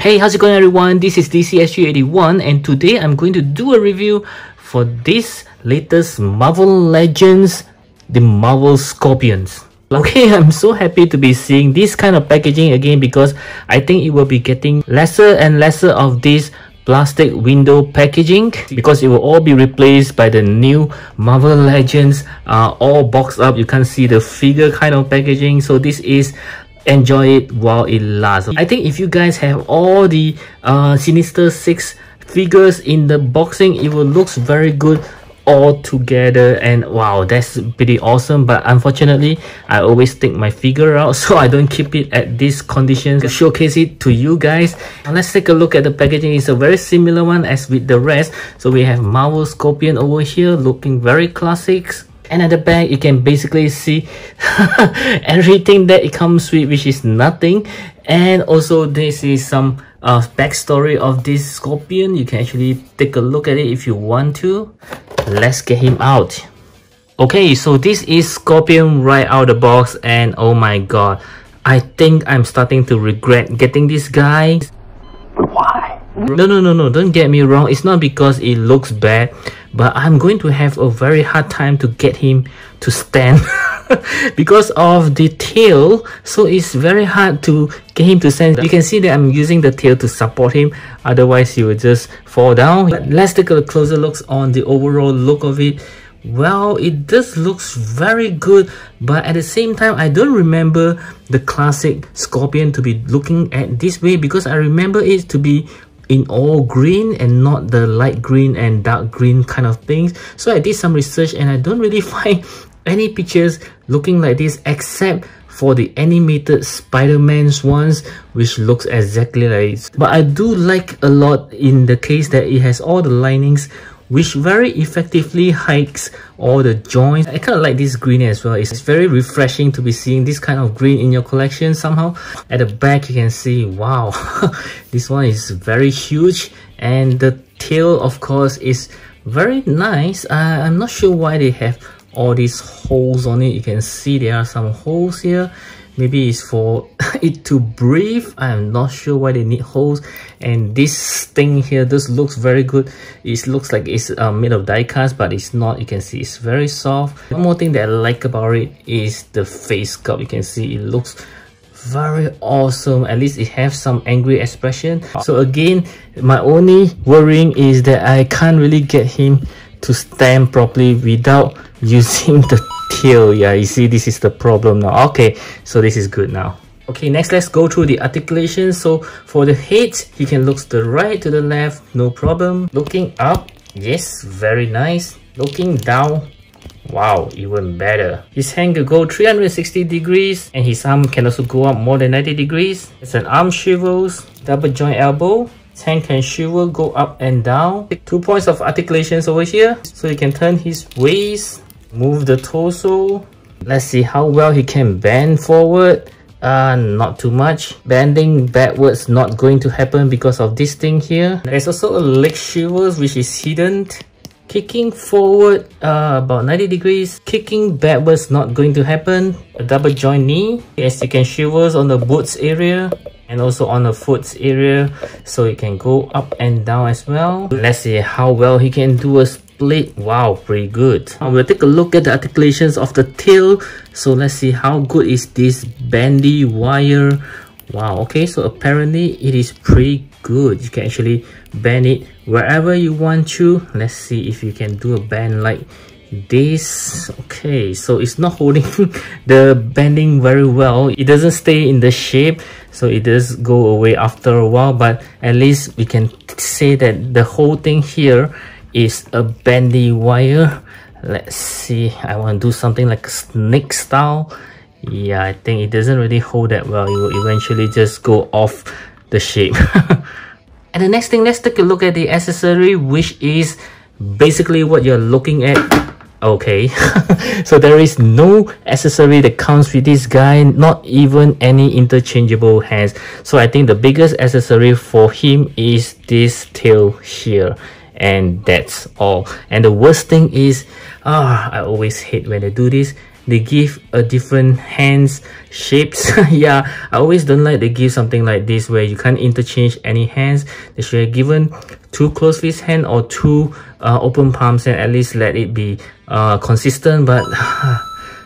Hey, how's it going everyone? This is DCSG81 and today I'm going to do a review for this latest Marvel Legends, the Marvel Scorpions. Okay, I'm so happy to be seeing this kind of packaging again because I think it will be getting lesser and lesser of this plastic window packaging because it will all be replaced by the new Marvel Legends all boxed up. You can't see the figure kind of packaging, so this is enjoy it while it lasts. I think if you guys have all the Sinister 6 figures in the boxing, it will looks very good all together, and wow, that's pretty awesome. But unfortunately I always take my figure out, so I don't keep it at this condition to showcase it to you guys. Now let's take a look at the packaging. It's a very similar one as with the rest. So we have Marvel Scorpion over here looking very classic, and at the back you can basically see everything that it comes with, which is nothing. And also this is some backstory of this Scorpion. You can actually take a look at it if you want to. Let's get him out. Okay, so this is Scorpion right out of the box, and oh my god, I think I'm starting to regret getting this guy. Why? No, don't get me wrong, it's not because it looks bad, but I'm going to have a very hard time to get him to stand because of the tail. So it's very hard to get him to stand. You can see that I'm using the tail to support him, otherwise he will just fall down. But let's take a closer look on the overall look of it. Well, it does looks very good, but at the same time I don't remember the classic Scorpion to be looking at this way, because I remember it to be in all green and not the light green and dark green kind of things. So I did some research and I don't really find any pictures looking like this except for the animated Spider-Man's ones, which looks exactly like this. But I do like a lot in the case that it has all the linings, which very effectively hides all the joints. I kind of like this green as well. It's very refreshing to be seeing this kind of green in your collection somehow. At the back you can see, wow, this one is very huge, and the tail of course is very nice. I'm not sure why they have all these holes on it. You can see there are some holes here. Maybe it's for it to breathe. I'm not sure why they need holes. And this thing here, this looks very good. It looks like it's made of die cast, but it's not. You can see it's very soft. One more thing that I like about it is the face sculpt. You can see it looks very awesome. At least it has some angry expression. So again, my only worrying is that I can't really get him to stand properly without using the tail. Yeah, you see, this is the problem now. Okay, so this is good now. Okay, next let's go through the articulation. So for the head, he can look to the right, to the left, no problem. Looking up, yes, very nice. Looking down, wow, even better. His hand can go 360 degrees, and his arm can also go up more than 90 degrees. It's an arm swivels, double joint elbow. His hand can swivel, go up and down. 2 points of articulations over here, so he can turn his waist, move the torso. Let's see how well he can bend forward. Not too much. Bending backwards not going to happen because of this thing here. There's also a leg swivels which is hidden. Kicking forward about 90 degrees. Kicking backwards not going to happen. A double joint knee. Yes, you can swivels on the boots area and also on the foot area, so it can go up and down as well. Let's see how well he can do a split. Wow, pretty good. We'll take a look at the articulations of the tail. So let's see how good is this bandy wire. Wow, okay, so apparently it is pretty good. You can actually bend it wherever you want to. Let's see if you can do a bend like this. Okay, so it's not holding the bending very well. It doesn't stay in the shape, so it does go away after a while, but at least we can say that the whole thing here is a bendy wire. Let's see, I want to do something like a snake style. Yeah, I think it doesn't really hold that well. It will eventually just go off the shape. And the next thing, let's take a look at the accessory, which is basically what you're looking at. Okay, so there is no accessory that comes with this guy, not even any interchangeable hands. So I think the biggest accessory for him is this tail here, and that's all. And the worst thing is, I always hate when they do this, they give a different hands shapes. Yeah, I always don't like they give something like this where you can't interchange any hands. They should have given 2 closed fist hand or 2 open palms, and at least let it be consistent. But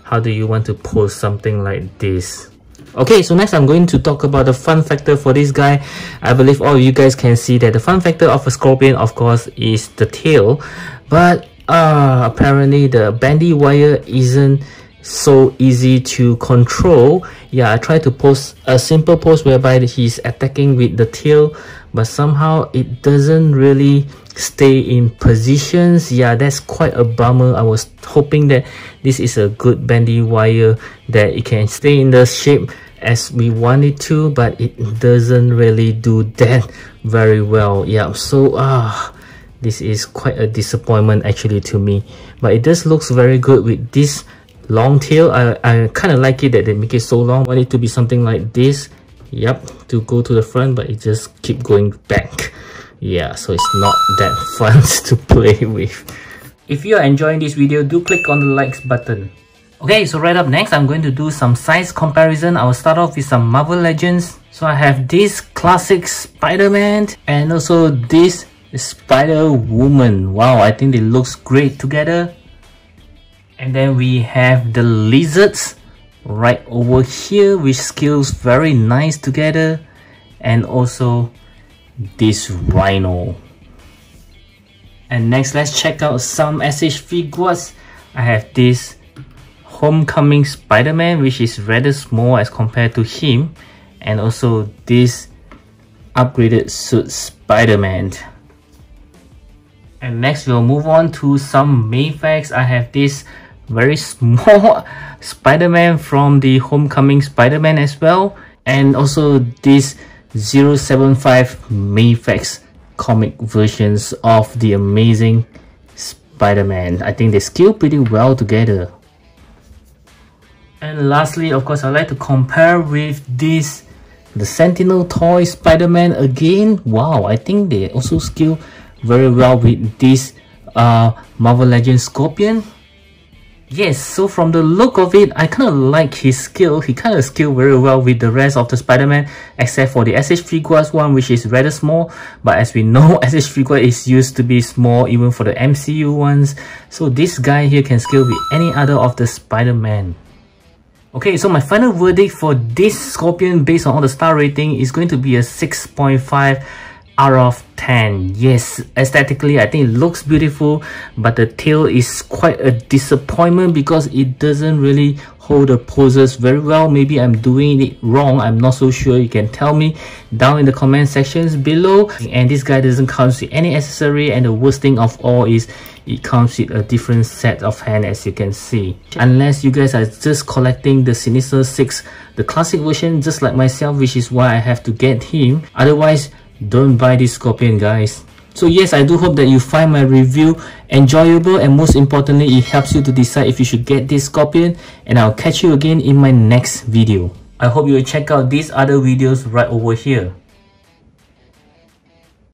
how do you want to pose something like this? Okay, so next I'm going to talk about the fun factor for this guy. I believe all of you guys can see that the fun factor of a scorpion, of course, is the tail. But apparently the bandy wire isn't so easy to control. Yeah, I tried to pose a simple pose whereby he's attacking with the tail, but somehow it doesn't really stay in positions. Yeah, that's quite a bummer. I was hoping that this is a good bandy wire, that it can stay in the shape as we want it to, but it doesn't really do that very well. Yeah, so this is quite a disappointment actually to me, but it does looks very good with this long tail. I kind of like it that they make it so long. I want it to be something like this, yep, to go to the front, but it just keep going back. Yeah, so it's not that fun to play with. If you are enjoying this video, do click on the likes button. Okay, so right up next, I'm going to do some size comparison. I will start off with some Marvel Legends. So I have this classic Spider-Man and also this Spider-Woman. Wow, I think they looks great together. And then we have the lizards right over here, which scales very nice together. And also this rhino. And next, let's check out some SH Figuarts. I have this Homecoming Spider-Man, which is rather small as compared to him, and also this upgraded suit Spider-Man. And next we'll move on to some Mayfax. I have this very small Spider-Man from the Homecoming Spider-Man as well, and also this 075 Mayfax comic versions of the Amazing Spider-Man. I think they scale pretty well together. And lastly, of course, I like to compare with this, the Sentinel toy Spider-Man again. Wow, I think they also scale very well with this Marvel Legends Scorpion. Yes, so from the look of it, I kind of like his skill. He kind of scale very well with the rest of the Spider-Man, except for the SH Figuarts one, which is rather small. But as we know, SH Figuarts is used to be small even for the MCU ones. So this guy here can scale with any other of the Spider-Man. Okay, so my final verdict for this Scorpion based on all the star rating is going to be a 6.5 out of 10. Yes, aesthetically I think it looks beautiful, but the tail is quite a disappointment because it doesn't really hold the poses very well. Maybe I'm doing it wrong, I'm not so sure. You can tell me down in the comment sections below. And this guy doesn't come with any accessory, and the worst thing of all is it comes with a different set of hand, as you can see. Unless you guys are just collecting the Sinister 6, the classic version, just like myself, which is why I have to get him. Otherwise, don't buy this Scorpion, guys. So yes, I do hope that you find my review enjoyable, and most importantly, it helps you to decide if you should get this Scorpion. And I'll catch you again in my next video. I hope you will check out these other videos right over here.